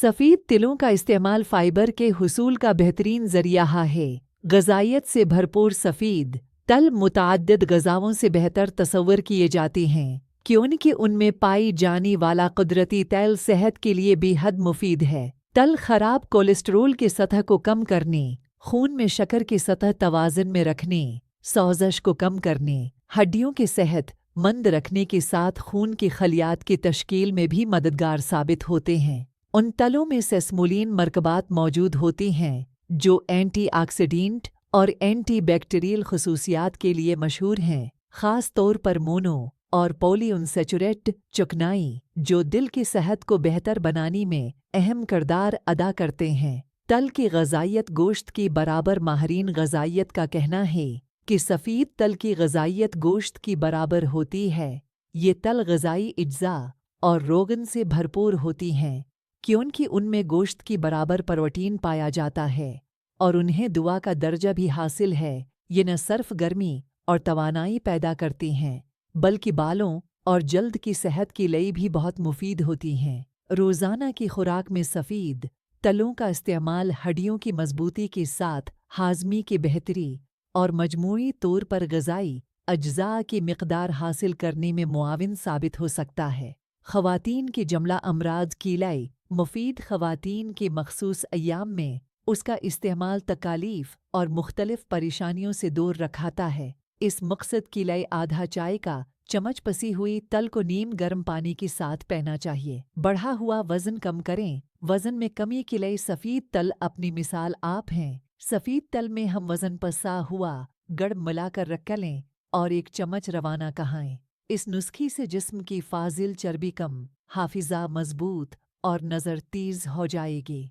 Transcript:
सफ़ेद तिलों का इस्तेमाल फाइबर के हुसूल का बेहतरीन ज़रिया है। ग़िज़ाइयत से भरपूर सफ़ेद तल मुतअद्दिद ग़िज़ाओं से बेहतर तस्वर किए जाते हैं क्योंकि उनमें पाई जाने वाला कुदरती तेल सेहत के लिए बेहद मुफीद है। तल ख़राब कोलेस्ट्रोल की सतह को कम करने, खून में शक्कर की सतह तवाज़ुन में रखने, सोज़श को कम करने, हड्डियों की सेहत मंद रखने के साथ खून की खलियात की तश्कील में भी मददगार साबित होते हैं। उन तलों में सेसमोलिन मरकबात मौजूद होती हैं जो एंटीऑक्सीडेंट और एंटी बैक्टीरियल खसूसियात के लिए मशहूर हैं, ख़ास तौर पर मोनो और पॉलीअनसैचुरेट चिकनाई जो दिल की सेहत को बेहतर बनाने में अहम किरदार अदा करते हैं। तल की ग़िज़ाइयत गोश्त की बराबर माहिरीन ग़िज़ाइयत का कहना है कि सफ़ेद तल की ग़िज़ाइयत गोश्त की बराबर होती है। ये तल ग़िज़ाई अज्जा और रोगन से भरपूर होती हैं क्योंकि उनमें गोश्त की बराबर प्रोटीन पाया जाता है और उन्हें दुआ का दर्जा भी हासिल है। ये न सिर्फ गर्मी और तवानाई पैदा करती हैं बल्कि बालों और जल्द की सेहत के लिए भी बहुत मुफीद होती हैं। रोज़ाना की खुराक में सफ़ेद तलों का इस्तेमाल हड्डियों की मजबूती के साथ हाज़मे की बेहतरी और मजमूई तौर पर ग़िज़ाई अज्जा की मिक़दार हासिल करने में मुआविन साबित हो सकता है। ख़वातीन की जमला अमराज के लिए मुफीद ख़वातीन के मखसूस अय्याम में उसका इस्तेमाल तकालीफ और मुख्तलिफ परेशानियों से दूर रखाता है। इस मकसद के लिए आधा चाय का चम्मच पसी हुई तल को नीम गर्म पानी के साथ पीना चाहिए। बढ़ा हुआ वज़न कम करें। वज़न में कमी के लिए सफ़ेद तल अपनी मिसाल आप हैं। सफ़ेद तल में हम वज़न पसा हुआ गड़ मिलाकर रख लें और एक चम्मच रवाना कहाएं। इस नुस्खे से जिस्म की फाजिल चर्बी कम, हाफिज़ा मजबूत और नज़र तेज़ हो जाएगी।